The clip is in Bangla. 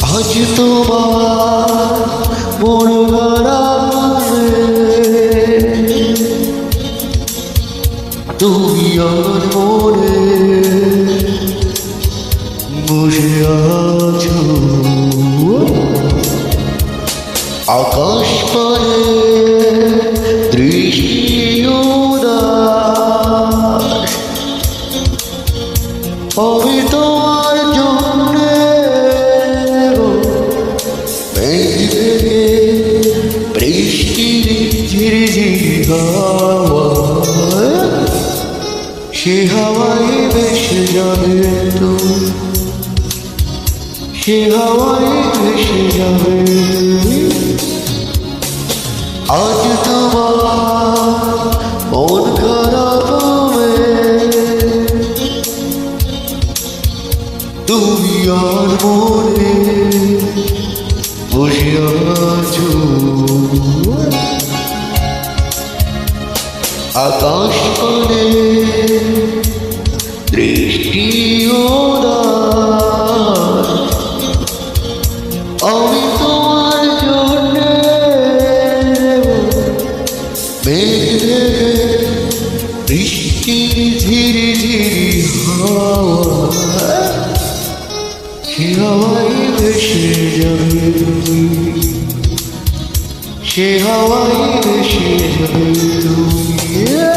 আজ তোমার মন গড়াবে তুমি আর মনে বসে আছো আকাশ পানে দৃষ্টি উদাস আমি তোমার জন্যে বৃষ্টির ঝিরিঝিরি হাওয়া সে হাওয়ায় ভেসে যাবে তুমি সে হাওয়ায় ভেসে যাবে আজ তোমার মন খারাপ হবে তুমি আর মনে বসে আছো আকাশ পানে দৃষ্টি উদাস আমি তোমার জন্য মেঘ দেখে বৃষ্টির ঝিরি ঝিরি হাওয়া সে হাওয়ায় ভেসে যাবে সে হাওয়ায় ভেসে যাবে তুমি